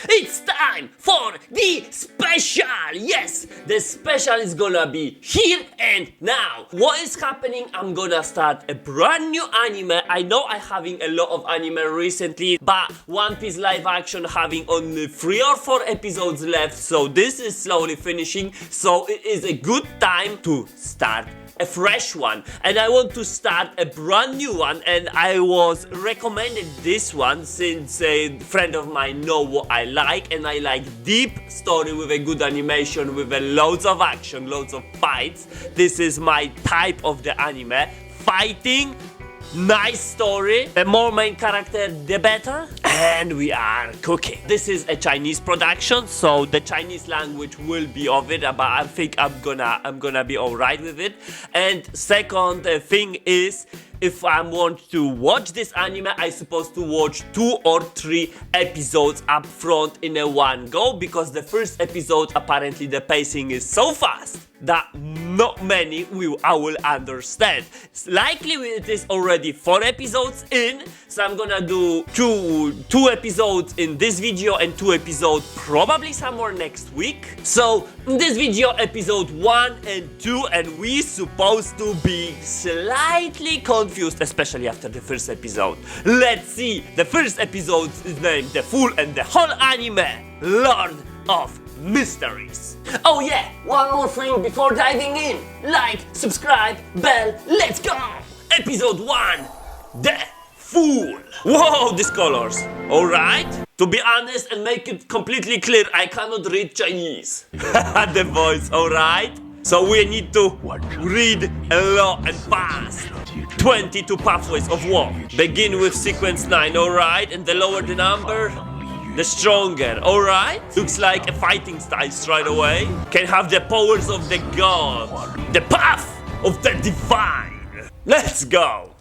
It's time for the special! Yes, the special is gonna be here and now. What is happening? I'm gonna start a brand new anime. I know I'm having a lot of anime recently, but One Piece live action having only 3 or 4 episodes left, so this is slowly finishing, so it is a good time to start a fresh one, and I want to start a brand new one, and I was recommended this one since a friend of mine know what I like, and I like deep story with a good animation, with a loads of action, loads of fights. This is my type of the anime. Fighting, nice story, the more main character the better, and we are cooking. This is a Chinese production, so the Chinese language will be of it, but I think I'm gonna be alright with it. And second thing is, if I want to watch this anime, I supposed to watch 2 or 3 episodes up front in a one go, because the first episode apparently the pacing is so fast that not many I will understand. Likely it is already 4 episodes in, so I'm gonna do two episodes in this video and 2 episodes probably somewhere next week. So in this video, episode 1 and 2, and we supposed to be slightly confused, especially after the first episode. Let's see. The first episode is named the full and the whole anime, Lord of Mysteries. Oh yeah, one more thing before diving in. Like, subscribe, bell, let's go! Episode 1, The Fool. Whoa, these colors. Alright? To be honest and make it completely clear, I cannot read Chinese. The voice, alright? So we need to read a lot and fast. 22 pathways of war. Begin with sequence 9, alright? And the lower the number, the stronger, alright? Looks like a fighting style straight away. Can have the powers of the god. The path of the divine. Let's go.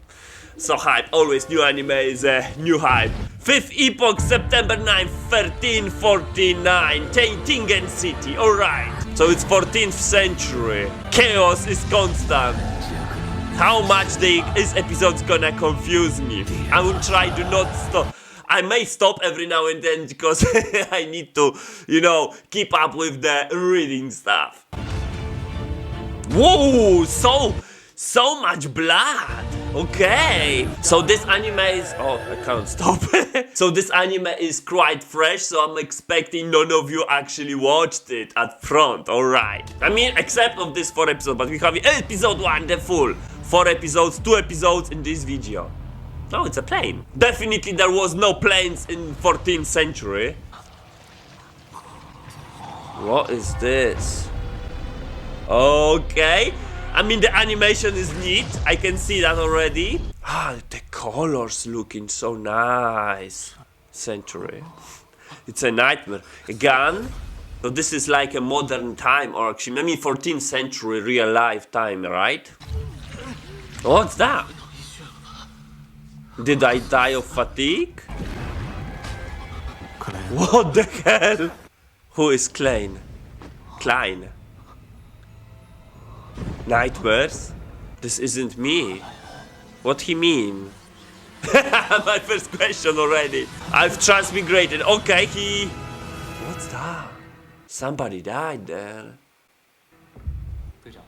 So hype, always new anime is a new hype. 5th epoch, September 9th, 1349, Tingen City, alright. So it's 14th century. Chaos is constant. How much this episode's gonna confuse me. I will try to not stop. I may stop every now and then because I need to, keep up with the reading stuff. Whoa, so much blood. Okay. So this anime is, I can't stop. So this anime is quite fresh, so I'm expecting none of you actually watched it at front, alright. I mean, except of this 4 episodes, but we have episode 1, the full. 4 episodes, 2 episodes in this video. Oh, it's a plane. Definitely there was no planes in 14th century. What is this? Okay. I mean, the animation is neat. I can see that already. The colors looking so nice. Century. It's a nightmare. A gun. So this is like a modern time, or actually, maybe 14th century real life time, right? What's that? Did I die of fatigue? What the hell? Who is Klein? Klein? Nightmares? This isn't me. What he mean? My first question already. I've transmigrated. Okay, What's that? Somebody died there.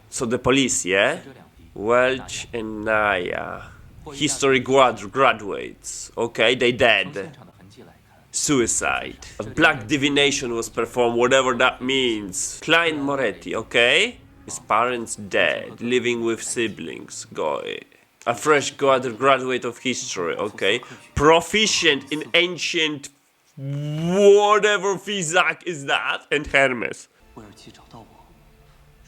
So the police, yeah? Welch and Naya. History graduates. Okay, they dead. Suicide. A black divination was performed, whatever that means. Klein Moretti, okay? His parents dead, living with siblings. Goy. A fresh graduate of history, okay? Proficient in ancient whatever physics is that, and Hermes.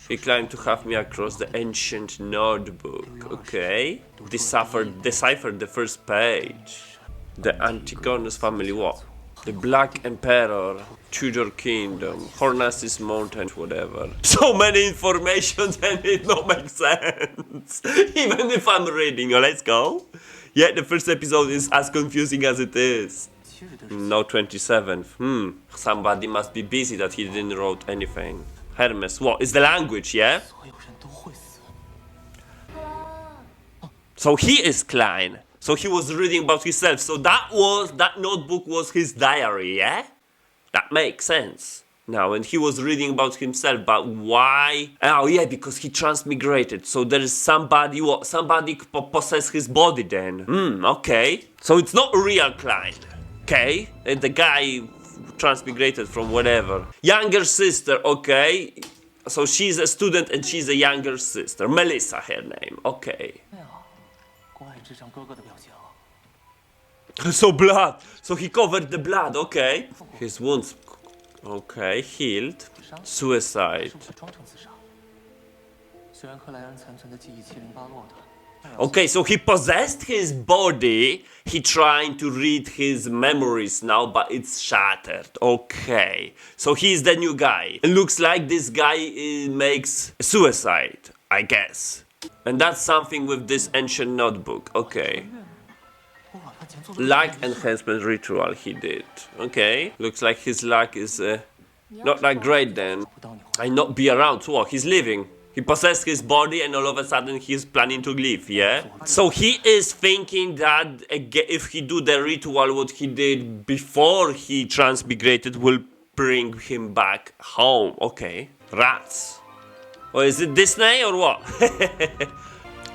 He claimed to have me across the ancient notebook, okay? Deciphered the first page. The Antigonus family, what? The Black Emperor, Tudor Kingdom, Hornassus Mountain, whatever. So many information and it don't make sense. Even if I'm reading, let's go. Yeah, the first episode is as confusing as it is. No 27th. Somebody must be busy that he didn't wrote anything. Hermes, what? Is the language, yeah? So he is Klein. So he was reading about himself. So that notebook was his diary, yeah? That makes sense now. And he was reading about himself, but why? Oh yeah, because he transmigrated. So there is somebody, what? Somebody possessed his body then. Okay. So it's not a real client. Okay. And the guy transmigrated from whatever. Younger sister, okay. So she's a student and she's a younger sister. Melissa, her name. Okay. So blood. So he covered the blood. Okay. His wounds. Okay. Healed. Suicide. Okay, so he possessed his body. He trying to read his memories now, but it's shattered. Okay, so he's the new guy. It looks like this guy makes suicide, I guess. And that's something with this ancient notebook. Okay. Luck enhancement ritual he did. Okay, looks like his luck is not that great then. I not be around. So what? He's leaving. He possessed his body and all of a sudden he's planning to leave, yeah? So he is thinking that if he do the ritual what he did before he transmigrated will bring him back home. Okay. Rats. Or is it Disney or what?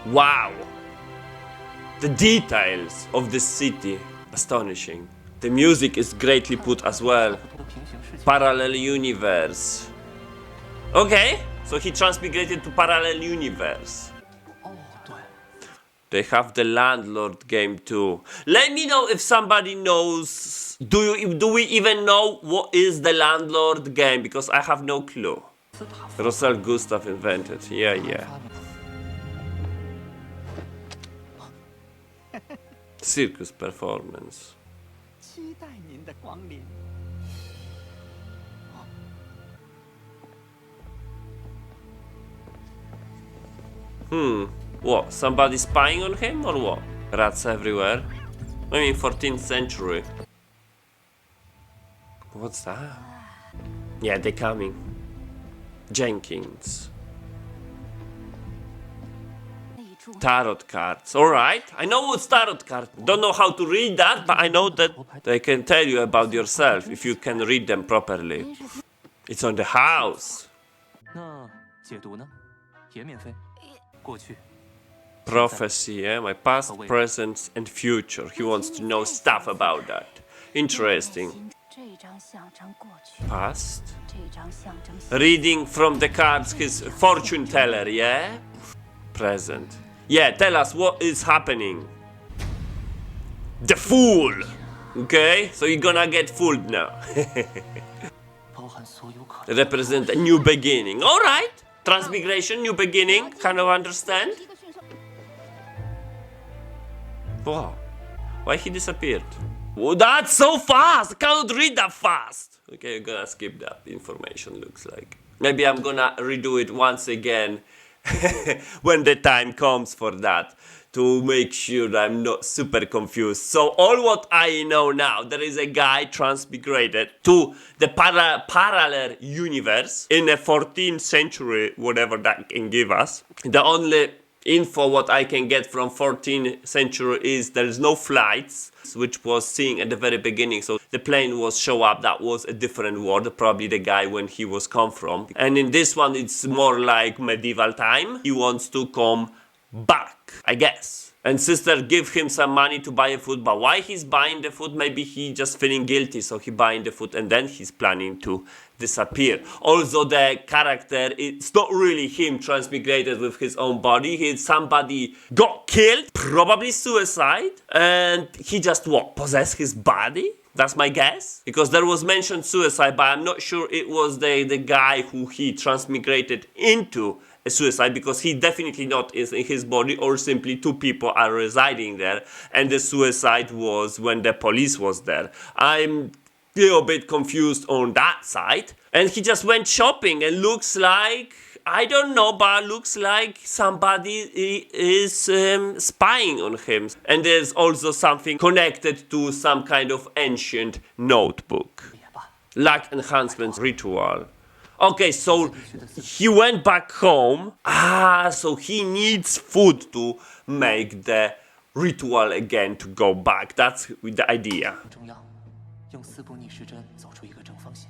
Wow. The details of the city. Astonishing. The music is greatly put as well. Parallel universe. Okay. So he transmigrated to parallel universe. They have the landlord game too. Let me know if somebody knows. Do we even know what is the landlord game? Because I have no clue. Rosal Gustav invented. Yeah. Circus performance. What? Somebody spying on him or what? Rats everywhere. I mean 14th century. What's that? Yeah, they're coming. Jenkins. Tarot cards. Alright, I know what's tarot card. Don't know how to read that, but I know that they can tell you about yourself if you can read them properly. It's on the house. Prophecy, yeah? My past, present, and future. He wants to know stuff about that. Interesting. Past. Reading from the cards, his fortune teller, yeah? Present. Yeah, tell us what is happening. The Fool! Okay, so you're gonna get fooled now. Represent a new beginning. Alright! Transmigration, new beginning, kind of understand? Wow. Why he disappeared? Oh, that's so fast! I cannot read that fast! Okay, I'm gonna skip that information, looks like. Maybe I'm gonna redo it once again when the time comes for that, to make sure I'm not super confused. So all what I know now, there is a guy transmigrated to the parallel universe in the 14th century, whatever that can give us. The only info what I can get from 14th century is there is no flights, which was seen at the very beginning. So the plane was show up, that was a different world, probably the guy when he was come from. And in this one it's more like medieval time. He wants to come back, I guess. And sister give him some money to buy a food, but why he's buying the food? Maybe he just feeling guilty, so he buying the food and then he's planning to disappear. Also the character, it's not really him transmigrated with his own body. He's somebody got killed, probably suicide, and he just what, possessed his body? That's my guess. Because there was mentioned suicide, but I'm not sure it was the guy who he transmigrated into a suicide, because he definitely not is in his body, or simply two people are residing there and the suicide was when the police was there. I'm a little bit confused on that side. And he just went shopping and looks like, I don't know, but looks like somebody is spying on him. And there's also something connected to some kind of ancient notebook. Luck enhancement ritual. Okay, so he went back home. So he needs food to make the ritual again to go back. That's the idea. 用四步逆时针走出一个正方形。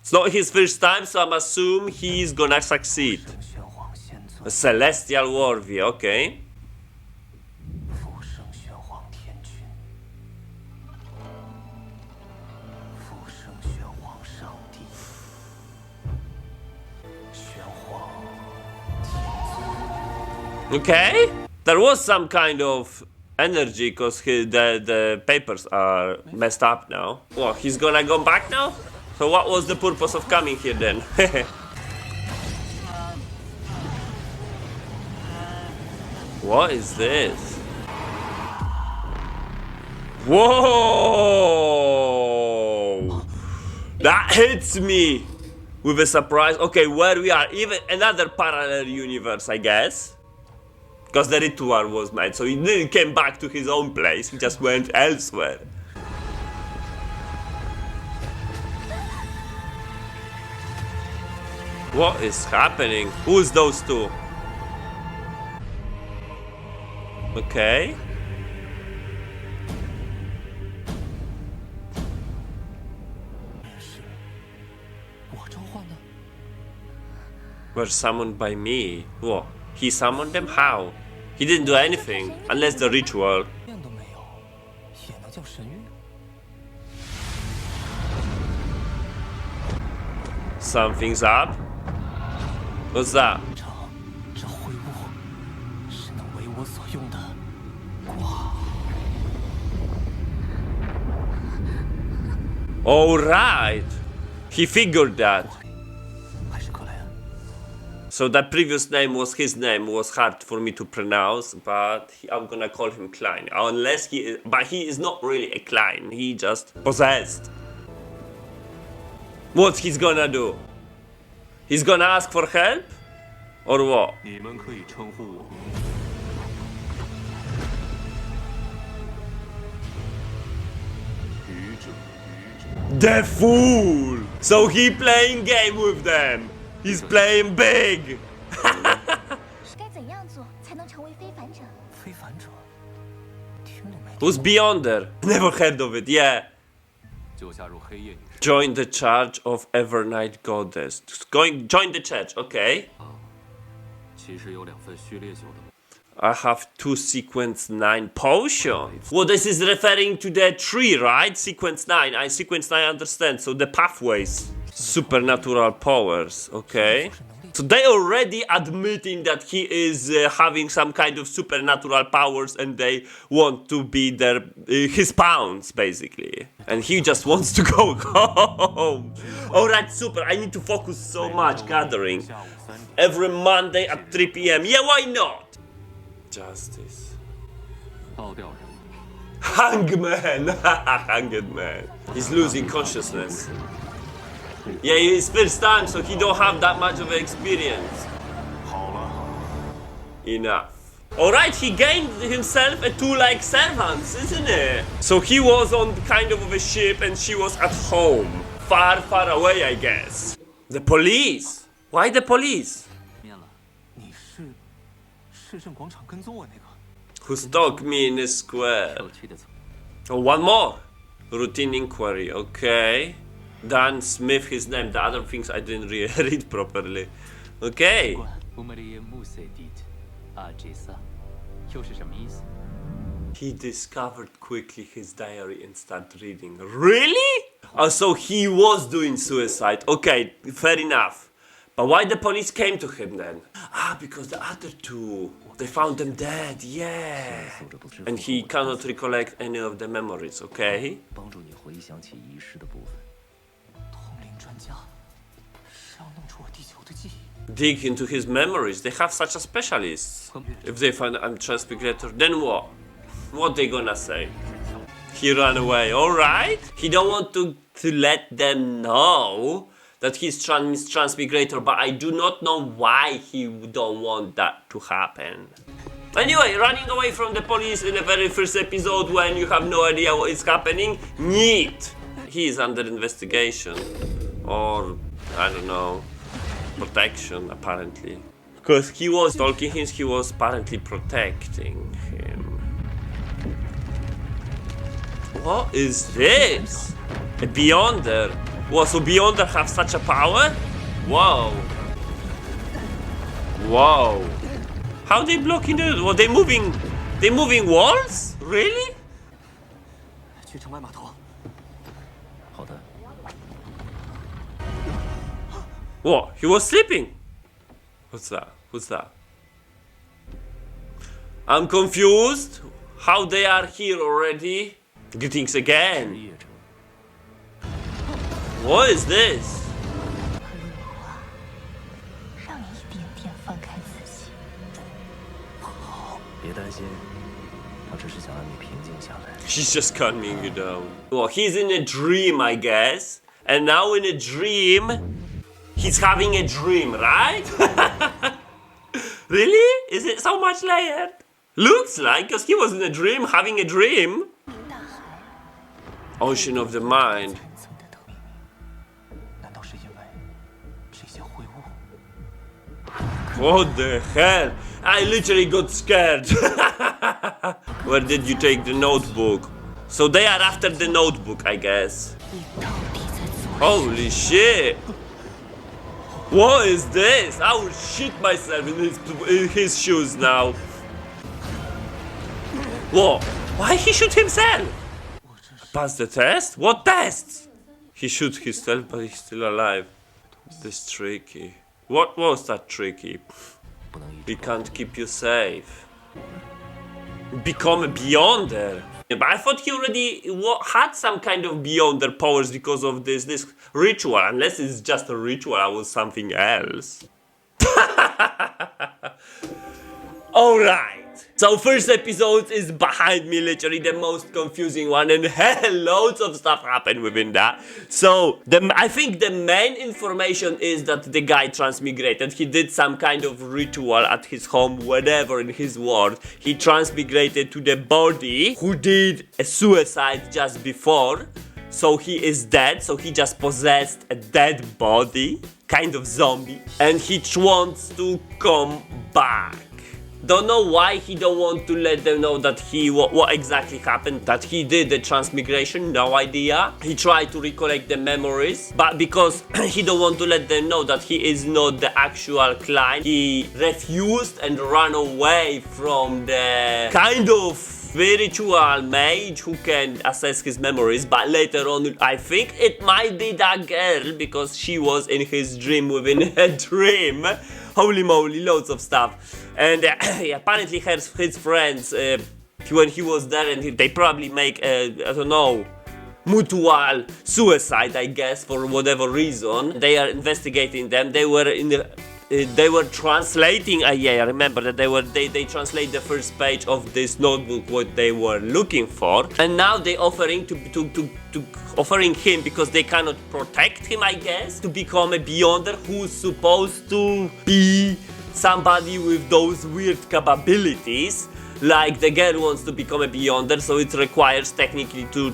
It's not his first time, so I'm assuming he's gonna succeed. 圣玄黄仙尊 A celestial warrior, okay. 复圣玄黄天君，复圣玄黄上帝，玄黄天尊。 Okay. There was some kind of energy because the papers are messed up now. Well, he's gonna go back now? So what was the purpose of coming here then? What is this? Whoa! That hits me with a surprise. Okay, where we are, even another parallel universe, I guess. Because the ritual was made, so he didn't came back to his own place, he just went elsewhere. What is happening? Who's those two? Okay. Were summoned by me. What? He summoned them? How? He didn't do anything, unless the ritual. Something's up. What's that? Alright! He figured that. So that previous name was his name, was hard for me to pronounce, but I'm gonna call him Klein. Unless he is, but he is not really a Klein, he just possessed. What he's gonna do? He's gonna ask for help? Or what? The fool! So he playing game with them. He's playing big. Who's beyond there? Never heard of it. Yeah. Join the Church of Evernight Goddess. Join the church. Okay. I have 2 sequence 9 potions. Well, this is referring to the tree, right? Sequence 9. Sequence 9 I understand. So the pathways. Supernatural powers. Okay. So they already admitting that he is having some kind of supernatural powers and they want to be their his pawns, basically. And he just wants to go home. Alright, super. I need to focus so much gathering. Every Monday at 3 p.m. Yeah, why not? Justice. Hangman! Hanged man. He's losing consciousness. Yeah, it's first time, so he don't have that much of experience. Enough. Alright, he gained himself a 2 like servants, isn't it? So he was on kind of a ship and she was at home. Far, far away, I guess. The police? Why the police? Who stalked me in the square? Oh, one more. Routine inquiry, okay. Dan Smith, his name. The other things I didn't read properly. Okay. He discovered quickly his diary and started reading. Really? Oh, so he was doing suicide. Okay, fair enough. But why the police came to him then? Ah, because the other 2, they found them dead, yeah. And he cannot recollect any of the memories, okay? Dig into his memories. They have such a specialist. If they find I'm transmigrator, then what? What they gonna say? He ran away. Alright. He don't want to let them know that he's transmigrator, but I do not know why he don't want that to happen. Anyway, running away from the police in the very first episode when you have no idea what is happening. Neat. He is under investigation. Or, I don't know, protection, apparently. Because he was stalking him, he was apparently protecting him. What is this? A Beyonder. What, so Beyonder have such a power? Whoa. Whoa. How they blocking the... What, they moving walls? Really? 去城外码头。好的。 What? He was sleeping? What's that? What's that? I'm confused. How they are here already? Greetings again. 夜者 What is this? 让你一点点放开自己。别担心，他只是想让你平静下来。 She's just calming you down. Well, he's in a dream, I guess. And now in a dream, he's having a dream, right? Really? Is it so much layered? Looks like, because he was in a dream, having a dream. 明大海 Ocean of the mind. 层层的透明。难道是因为这些秽物？ What the hell? I literally got scared. Where did you take the notebook? So they are after the notebook, I guess. 你到底在做什么？ Holy shit! What is this? I would shit myself in his shoes now. What? Why he shoot himself? Pass the test? What tests? He shoots himself, but he's still alive. This tricky. What was that tricky? 不能一 We 直 can't keep you safe. Become a Beyonder. But I thought he already had some kind of Beyonder powers because of this ritual. Unless it's just a ritual, I was something else. Alright. So first episode is behind me, literally the most confusing one, and hell, loads of stuff happened within that. So I think the main information is that the guy transmigrated. He did some kind of ritual at his home, whatever in his world. He transmigrated to the body who did a suicide just before. So he is dead, so he just possessed a dead body, kind of zombie, and he wants to come back. Don't know why he don't want to let them know that what exactly happened, that he did the transmigration, no idea. He tried to recollect the memories, but because he don't want to let them know that he is not the actual client, he refused and ran away from the kind of spiritual mage who can assess his memories. But later on, I think it might be that girl, because she was in his dream within a dream. Holy moly, loads of stuff. And apparently his friends, when he was there, and they probably make I don't know, mutual suicide, I guess, for whatever reason. They are investigating them. They were in the they were translating. Yeah, I remember that they translate the first page of this notebook what they were looking for, and now they offering offering him, because they cannot protect him, I guess, to become a Beyonder who's supposed to be somebody with those weird capabilities. Like the girl wants to become a Beyonder, so it requires technically to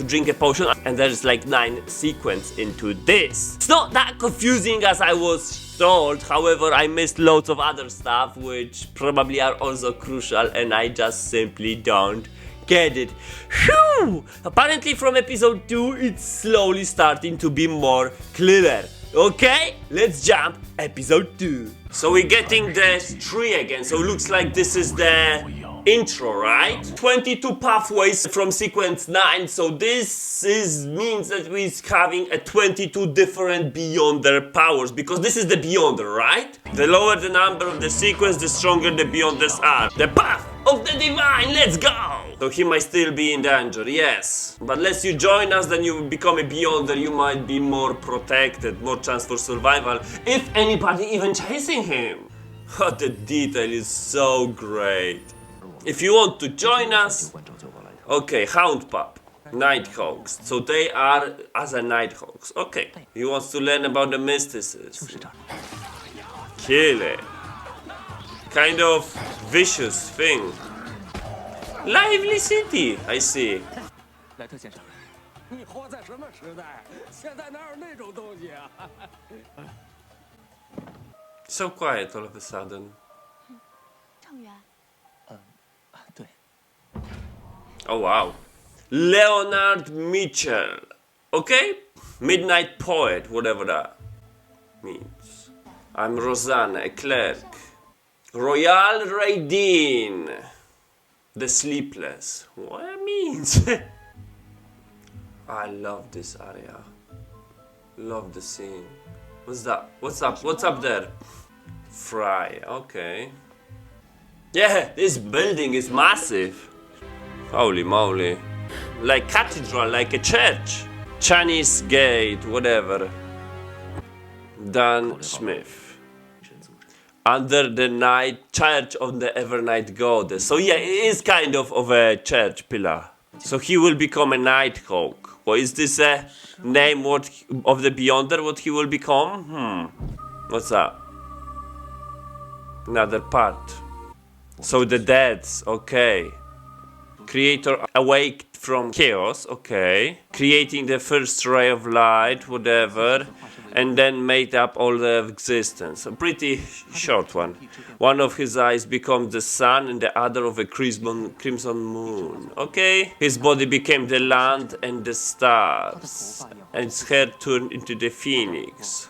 drink a potion, and there's like 9 sequences into this. It's not that confusing as I was told, however I missed loads of other stuff which probably are also crucial, and I just simply don't get it. Phew! Apparently from episode 2 it's slowly starting to be more clearer. Okay, let's jump episode 2. So we're getting the tree again, so it looks like this is the intro, right? 22 pathways from sequence 9, so this means that we're having a 22 different Beyonder powers, because this is the Beyonder, right? The lower the number of the sequence, the stronger the Beyonders are. The path of the divine, let's go! So he might still be in danger, yes. But unless you join us, then you become a Beyonder, you might be more protected, more chance for survival, if anybody even chasing him. Oh, the detail is so great. If you want to join us, 关照就过来的。 okay, Hound Pup, Nighthawks. So they are as a Nighthawks. Okay, he wants to learn about the mysticism. 就是这儿。 Kill it. Kind of vicious thing. Lively city, I see. 莱特先生，你活在什么时代？现在哪有那种东西啊？ So quiet all of a sudden. 郑源，对， Oh wow. Leonard Mitchell. Okay? Midnight Poet, whatever that means. I'm Rosanna, a clerk. Royal Raideen. The Sleepless. What it means? I love this area. Love the scene. What's that? What's up? What's up there? Fry, okay. Yeah, this building is massive. Holy moly. Like cathedral, like a church. Chinese gate, whatever. Dan Smith. Under the night, church of the Evernight Goddess. So yeah, it is kind of a church pillar. So he will become a Nighthawk. Or is this a name of the Beyonder, what he will become? What's that? Another part. So the deads, okay. Creator awaked from chaos, okay. Creating the first ray of light, whatever. And then made up all the existence. A pretty short one. One of his eyes becomes the sun and the other of a crimson moon. Okay? His body became the land and the stars. And his hair turned into the phoenix.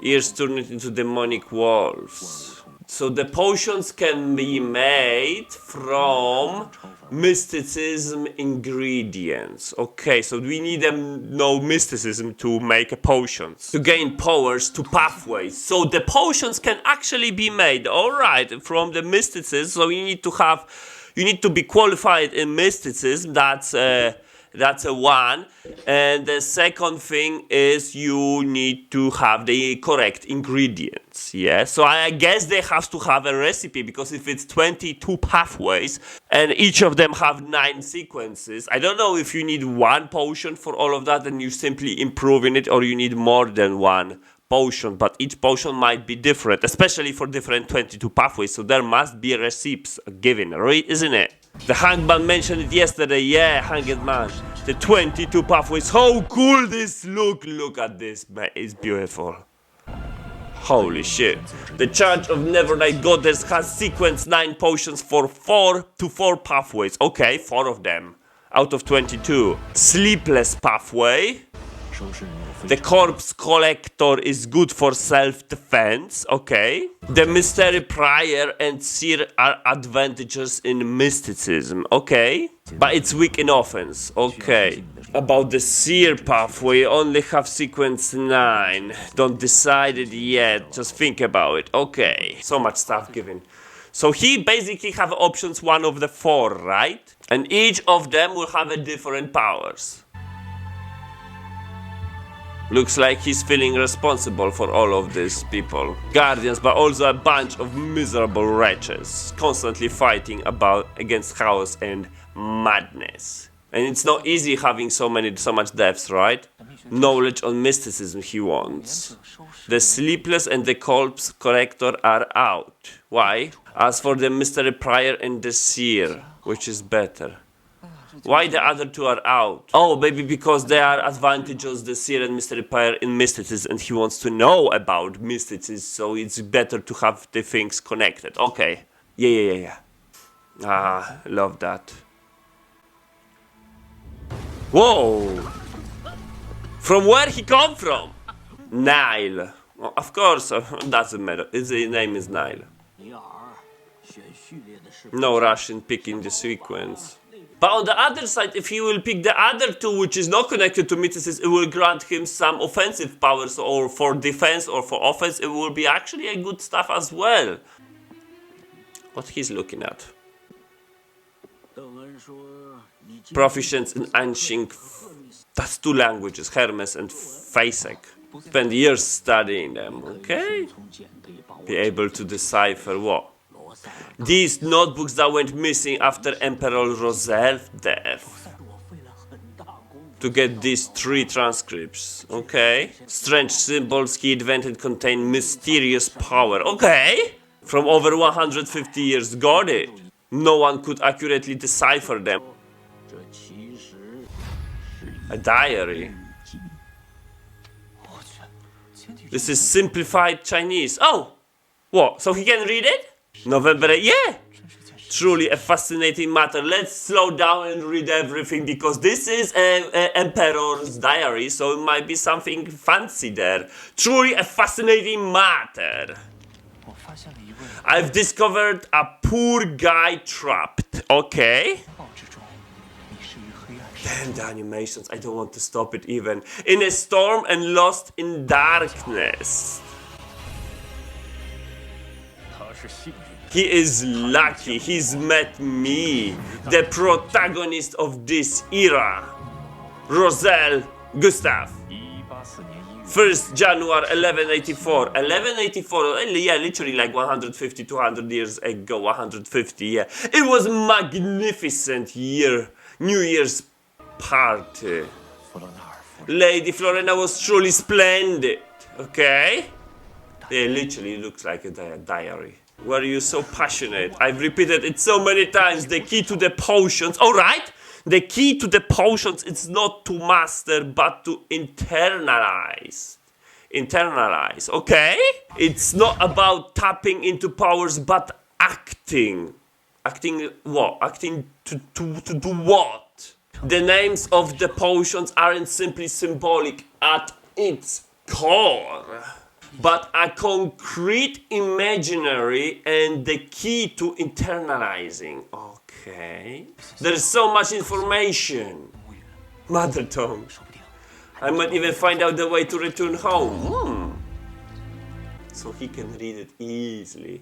Ears turned into demonic wolves. So the potions can be made from mysticism ingredients. Okay, so we need no mysticism to make a potions. To gain powers to pathways. So the potions can actually be made, alright, from the mysticism. So you need to be qualified in mysticism. That's a one. And the second thing is you need to have the correct ingredients. Yeah, so I guess they have to have a recipe, because if it's 22 pathways and each of them have 9 sequences, I don't know if you need one potion for all of that and you're simply improving it, or you need more than one potion, but each potion might be different, especially for different 22 pathways, so there must be recipes given, right? Isn't it? The Hangman mentioned it yesterday. Yeah, Hanged Man. The 22 pathways. How cool this look. Look at this, man. It's beautiful. Holy shit. The Church of Nevernight Goddess has sequenced 9 potions for 4 pathways. Okay, 4 of them out of 22. Sleepless pathway. The Corpse Collector is good for self-defense, okay. The Mystery Prior and Seer are advantages in mysticism, okay. But it's weak in offense, okay. About the Seer pathway, only have sequence 9. Don't decide it yet, just think about it, okay. So much stuff given. So he basically have options 1 of the 4, right? And each of them will have a different powers. Looks like he's feeling responsible for all of these people. Guardians, but also a bunch of miserable wretches, constantly fighting against chaos and madness. And it's not easy having so much deaths, right? Knowledge on mysticism he wants. The Sleepless and the Corpse Collector are out. Why? As for the Mystery Prior and the Seer, which is better. Why the other 2 are out? Oh, maybe because they are advantages, the Seer and Mystery Prior in mysticism, and he wants to know about mysticism, so it's better to have the things connected. Okay. Yeah. Ah, love that. Whoa! From where he come from? Nile. Well, of course, doesn't matter. His name is Nile. No rush in picking the sequence. But on the other side, if he will pick the other 2, which is not connected to mysticism, it will grant him some offensive powers, or for defense or for offense, it will be actually a good stuff as well. What he's looking at? Proficient in ancient... That's 2 languages, Hermes and Fasek. Spend years studying them, okay? Be able to decipher what? These notebooks that went missing after Emperor Rosel's death. To get these 3 transcripts, okay? Strange symbols he invented contain mysterious power, okay? From over 150 years, got it. No one could accurately decipher them. A diary. This is simplified Chinese. Oh! What? So he can read it? November 8? Yeah! Truly a fascinating matter. Let's slow down and read everything because this is a Emperor's diary, so it might be something fancy there. Truly a fascinating matter. 我发现了一位 I've discovered a poor guy trapped. Okay. 报之中迷失于黑暗世 Damn the animations, I don't want to stop it even. In a storm and lost in darkness. 他是幸运的 He is lucky, he's met me, the protagonist of this era. Roselle Gustav. 1884年1月 1st January 1184. 1184, yeah, literally like 150, 200 years ago, 150, yeah. It was magnificent year, New Year's party. 弗罗纳尔夫人 Lady Florena was truly splendid, okay? Yeah, literally looks like a diary. Why are you so passionate? I've repeated it so many times. The key to the potions, alright? The key to the potions is not to master, but to internalize. Internalize, okay? It's not about tapping into powers, but acting. Acting what? Acting to do what? The names of the potions aren't simply symbolic at its core, but a concrete imaginary and the key to internalizing. Okay. There's so much information. Mother tongue. 说不定 I might even find out the way to return home. So he can read it easily.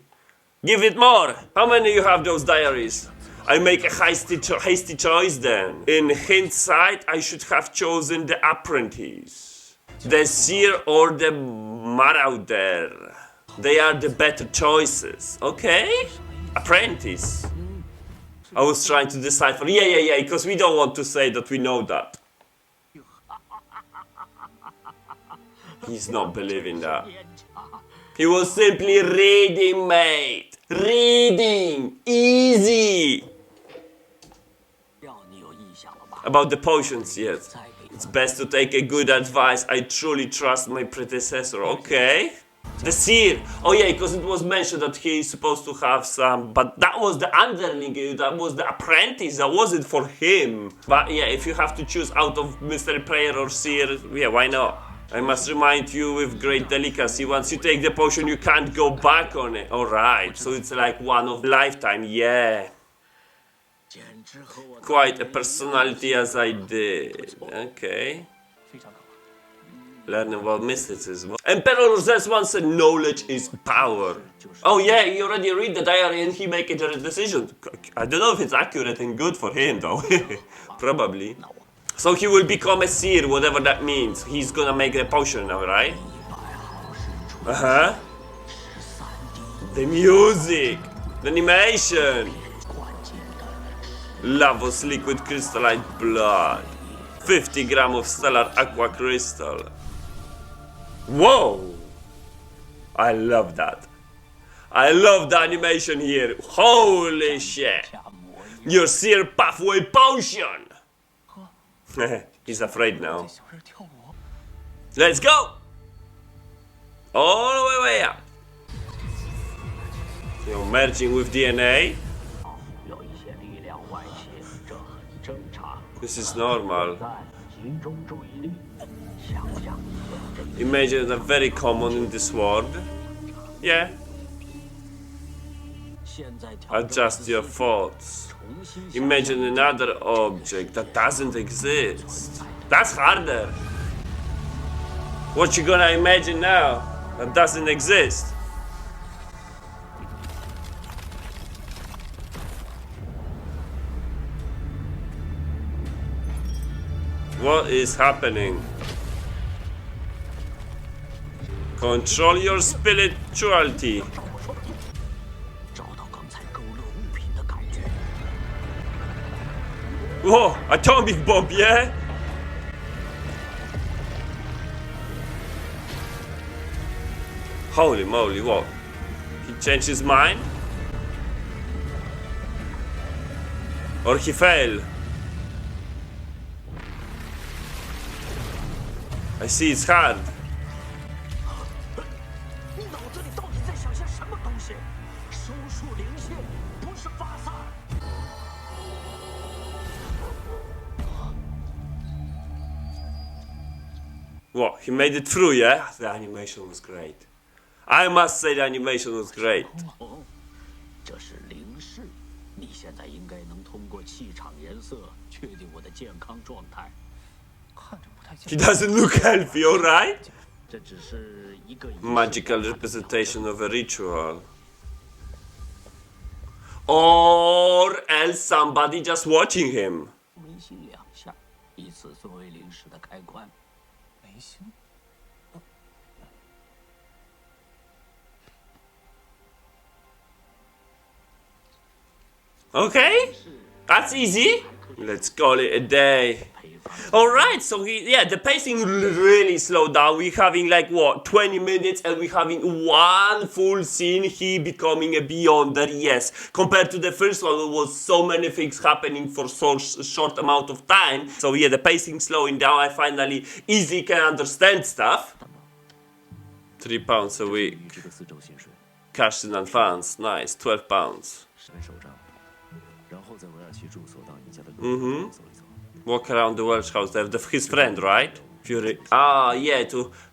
Give it more. How many you have those diaries? I make a hasty choice then. In hindsight, I should have chosen the apprentice. The seer or the marauder. They are the better choices. Okay? Apprentice. I was trying to decipher. Yeah, because we don't want to say that we know that. He's not believing that. He was simply reading, mate. Reading. Easy. 要你有印象了吧？ About the potions, yes. 再给 It's best to take a good advice. I truly trust my predecessor. Okay. The seer. Oh yeah, because it was mentioned that he is supposed to have some, but that was the underling, that was the apprentice, that wasn't for him. But yeah, if you have to choose out of mystery player or seer, yeah, why not? I must remind you with great delicacy, once you take the potion, you can't go back on it. Alright, so it's like one of lifetime, yeah. 简直和我 Quite a personality as I did. Okay. 非常可怕。 Learn about mysticism. Emperor Rosales once said knowledge is power. Oh yeah, he already read the diary and he make a decision. I don't know if it's accurate and good for him though. Probably. So he will become a seer, whatever that means. He's gonna make a potion now, right? Uh-huh. The music. The animation. Lavos liquid crystalline blood. 50 grams of stellar aqua crystal. Whoa! I love that. I love the animation here. Holy shit! 家模样 Your seer pathway potion! He's afraid now. 小人跳舞， Let's go! All the way up. You're merging with DNA. 有一些力量外泄，这很正常。 This is normal. 但集中注意力，想想这 Images are very common in this world. Yeah. 现在调整 Adjust your thoughts. 重新想 Imagine another object that doesn't exist. That's harder. What you gonna imagine now that doesn't exist? What is happening? Control your spirituality. 找到刚才勾勒物品的感觉。 Whoa, atomic bomb, yeah? Holy moly, what? He changed his mind? Or he failed? I see it's hard. 你脑子里到底在想些什么东西？收束灵性不是发散。What, he made it through, yeah? The animation was great. I must say the animation was great. 哦，这是灵视，你现在应该能通过气场颜色确定我的健康状态。看着不太像。 He doesn't look healthy, alright? 这只是一个仪式 Magical representation of a ritual. Or else somebody just watching him. 眉心2下，以此作为灵视的开关。眉心。 Okay, that's easy. Let's call it a day. Alright, so the pacing really slowed down. We're having like what, 20 minutes and we're having one full scene, he becoming a Beyonder, yes. Compared to the first one, there was so many things happening for so short amount of time. So yeah, the pacing slowing down, I finally easily can understand stuff. £3 a week. 这个4周薪水， Cash in advance, nice, £12. 10手账，然后在维尔奇住所当你家的路走一走。 Walk around the Welsh house. They're his friend, right? Fury. Ah, yeah.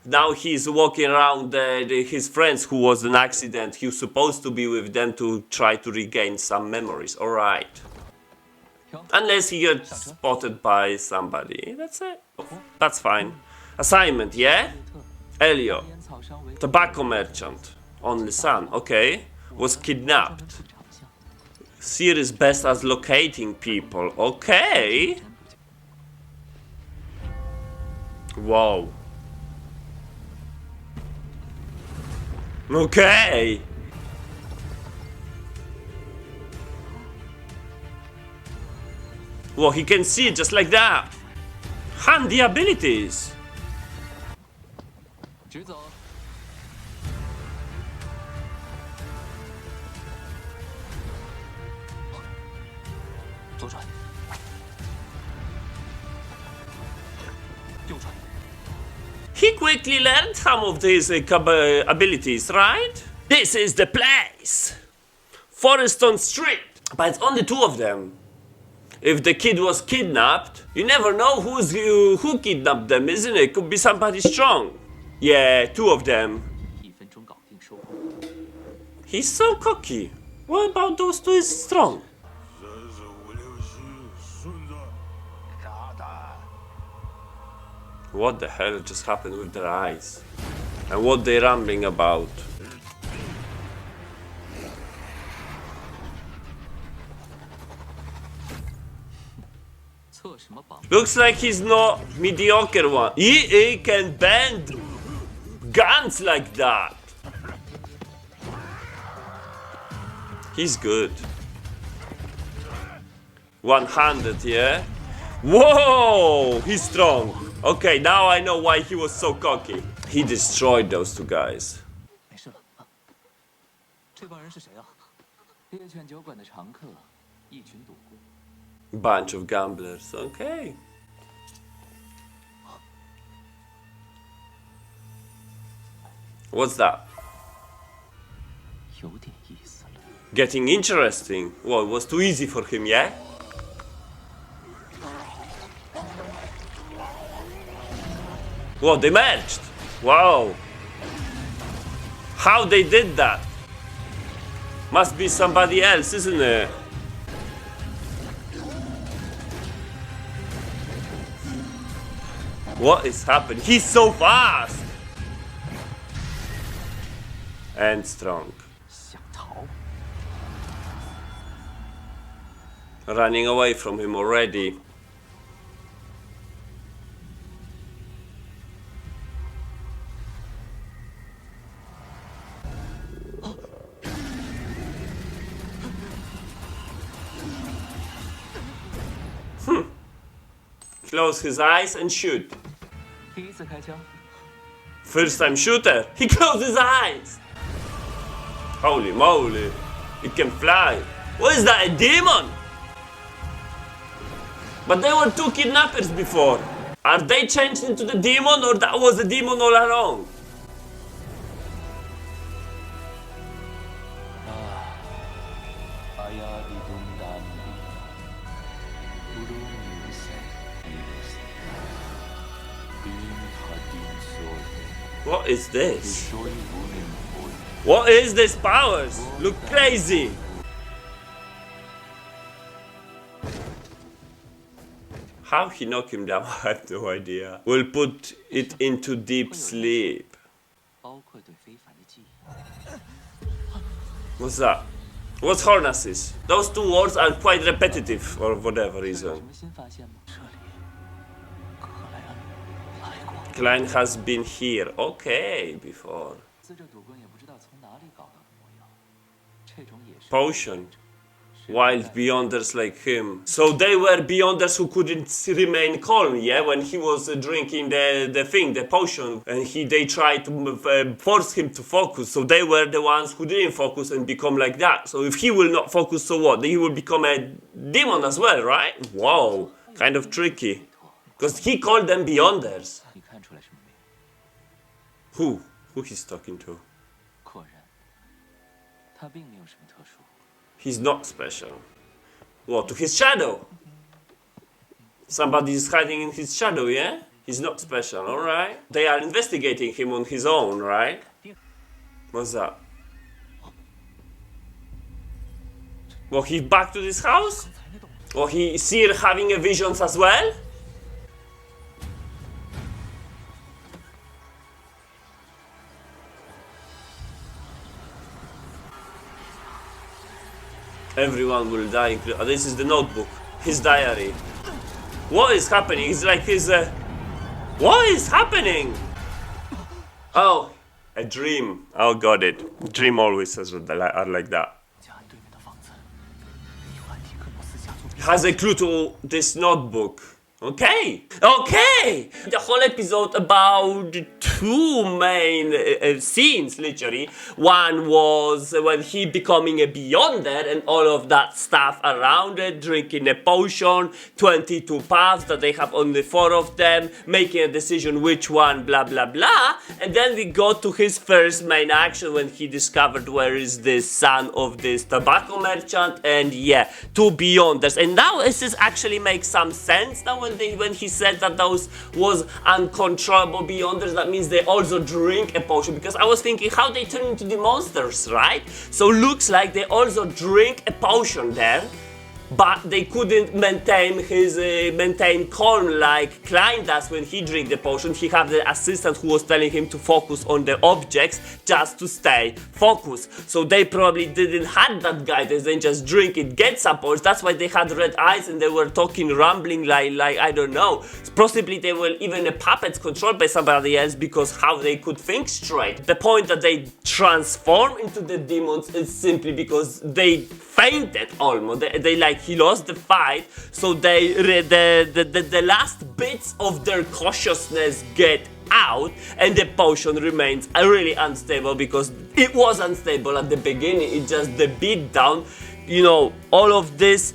Now he's walking around his friends who was an accident. He was supposed to be with them to try to regain some memories. All right. Unless he gets spotted by somebody. That's it. That's fine. Assignment, yeah? Elio. Tobacco merchant. Only son. Okay. Was kidnapped. Series best as locating people. Okay. Wow. Okay. Well, he can see it just like that. Handy abilities. 直走。左转。右转。 He quickly learned some of these abilities, right? This is the place. Forreston Street. But it's only 2 of them. If the kid was kidnapped, you never know who kidnapped them, isn't it? Could be somebody strong. Yeah, 2 of them. 1分钟搞定收获。 He's so cocky. What about those 2 is strong? 3、4、5、6、7，顺着。炸弹。 What the hell just happened with their eyes? And what they rambling about? Looks like he's not mediocre one. He can bend guns like that. He's good. One-handed, yeah? Whoa! He's strong. Okay, now I know why he was so cocky. He destroyed those 2 guys. 没事了啊。这帮人是谁啊？猎犬酒馆的常客，一群赌棍。 Bunch of gamblers. Okay. What's that? 有点意思了。 Getting interesting. Well, it was too easy for him, yeah? Whoa, they merged. Wow. How they did that? Must be somebody else, isn't it? What is happening? He's so fast! And strong. 想逃？ Running away from him already. Close his eyes and shoot. 第一次开枪。 First time shooter. He closed his eyes. Holy moly. It can fly. What is that? A demon? But there were 2 kidnappers before. Are they changed into the demon or that was a demon all along? What is this? 说一无名无语。 What is this powers? Look crazy. How he knocked him down, I have no idea. We'll put it into deep sleep. 包括对非凡的记忆。 What's that? What's harnesses? Those two words are quite repetitive for whatever 这有 reason. 什么新发现吗？这里，克莱恩来过。 Klein has been here. Okay, before. 资这赌棍也不知道从哪里搞到的模样。这种也是 Potion. Wild beyonders like him. So they were beyonders who couldn't remain calm, yeah? When he was drinking the potion, and they tried to force him to focus. So they were the ones who didn't focus and become like that. So if he will not focus, so what? He will become a demon as well, right? Wow, kind of tricky. Because he called them beyonders. 你看出来什么没有？ Who? Who he's talking to? 果然，他并没有什么特殊。 He's not special. What? To his shadow? Somebody is hiding in his shadow, yeah? He's not special, alright? They are investigating him on his own, right? What's that? Well, he back to this house? Or he is here having a visions as well? Everyone will die. This is the notebook. His diary. What is happening? It's like his... What is happening? Oh, a dream. Oh, got it. Dream always are like that. 家安对面的房子有安提克诺私下作弊。 Has a clue to this notebook. Okay, okay. The whole episode about two main scenes, literally. One was when he becoming a beyonder and all of that stuff around it, drinking a potion, 22 paths that they have only 4 of them, making a decision which one, blah blah blah. And then we go to his first main action when he discovered where is the son of this tobacco merchant, and yeah, 2 beyonders. And now this is actually makes some sense now when he said that those was uncontrollable beyonders. That means they also drink a potion, because I was thinking how they turn into the monsters, right? So looks like they also drink a potion there, but they couldn't maintain calm like Klein does when he drink the potion. He have the assistant who was telling him to focus on the objects just to stay focused. So they probably didn't have that guidance, they just drink it, get support. That's why they had red eyes and they were talking, rambling like I don't know. Possibly they were even puppets controlled by somebody else, because how they could think straight. The point that they transform into the demons is simply because they fainted almost. They like he lost the fight, so the last bits of their cautiousness get out, and the potion remains really unstable, because it was unstable at the beginning. It just the beat down, you know, all of this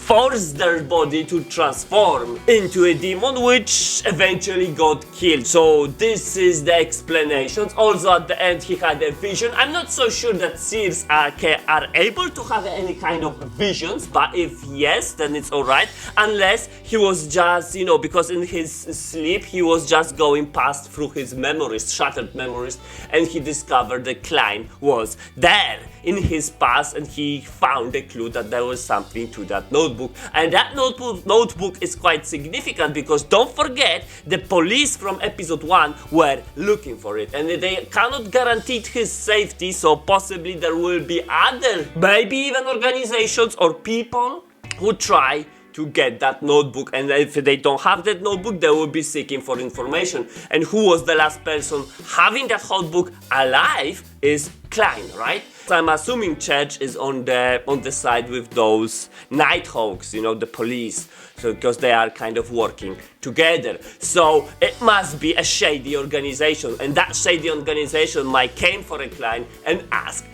forced their body to transform into a demon, which eventually got killed. So this is the explanations. Also at the end he had a vision. I'm not so sure that seers are able to have any kind of visions, but if yes, then it's alright. Unless he was just, you know, because in his sleep he was just going past through his memories, shattered memories, and he discovered that Klein was there in his past, and he found a clue that there was something to that notebook. And that notebook is quite significant, because don't forget the police from episode 1 were looking for it, and they cannot guarantee his safety, so possibly there will be other, maybe even organizations or people who try to get that notebook, and if they don't have that notebook they will be seeking for information. And who was the last person having that notebook alive is Klein, right? So I'm assuming Church is on the side with those Nighthawks, you know, the police, so because they are kind of working together. So it must be a shady organization, and that shady organization might came for a Klein and ask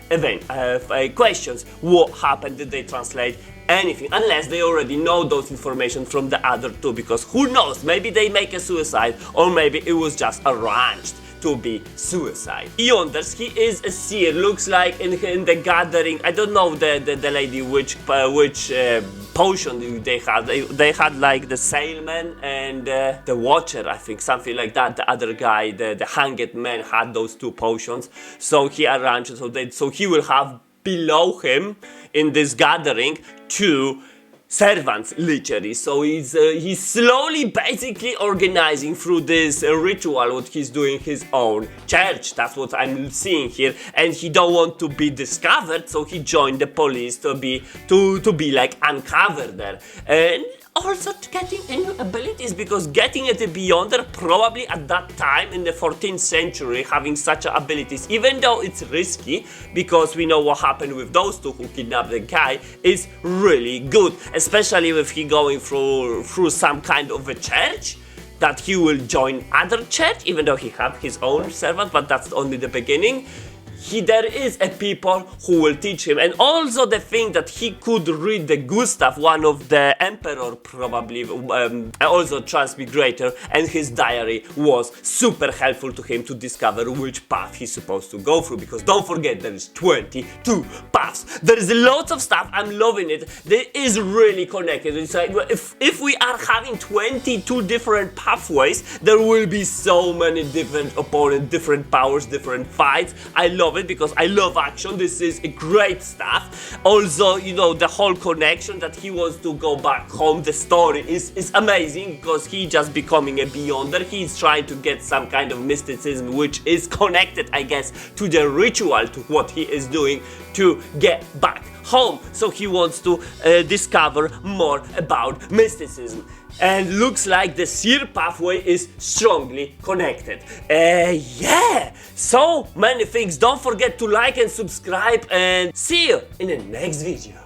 questions. What happened? Did they translate anything? Unless they already know those information from the other two, because who knows, maybe they make a suicide, or maybe it was just arranged to be suicide. Yonder, he is a seer, looks like in the gathering. I don't know the lady which potion they had. They had like the sailman and the watcher, I think, something like that. The other guy, the hanged man, had those two potions. So he arranged so he will have below him in this gathering two servants, literally. So he's slowly basically organizing through this ritual what he's doing his own church. That's what I'm seeing here, and he don't want to be discovered, so he joined the police to be like uncovered there. And also getting new abilities, because getting at the Beyonder probably at that time in the 14th century having such abilities, even though it's risky because we know what happened with those two who kidnapped the guy, is really good, especially with he going through some kind of a church that he will join other church, even though he have his own servant, but that's only the beginning. There is a people who will teach him, and also the thing that he could read the Gustav, one of the emperor probably, also transmigrator, and his diary was super helpful to him to discover which path he's supposed to go through, because don't forget there is 22 paths. There is lots of stuff. I'm loving it. It is really connected. It's like if we are having 22 different pathways, there will be so many different opponents, different powers, different fights. I love it because I love action. This is great stuff. Also, you know, the whole connection that he wants to go back home, the story is amazing, because he just becoming a Beyonder. He's trying to get some kind of mysticism which is connected, I guess, to the ritual, to what he is doing to get back home. So he wants to discover more about mysticism. And looks like the seer pathway is strongly connected. Yeah, so many things. Don't forget to like and subscribe, and see you in the next video.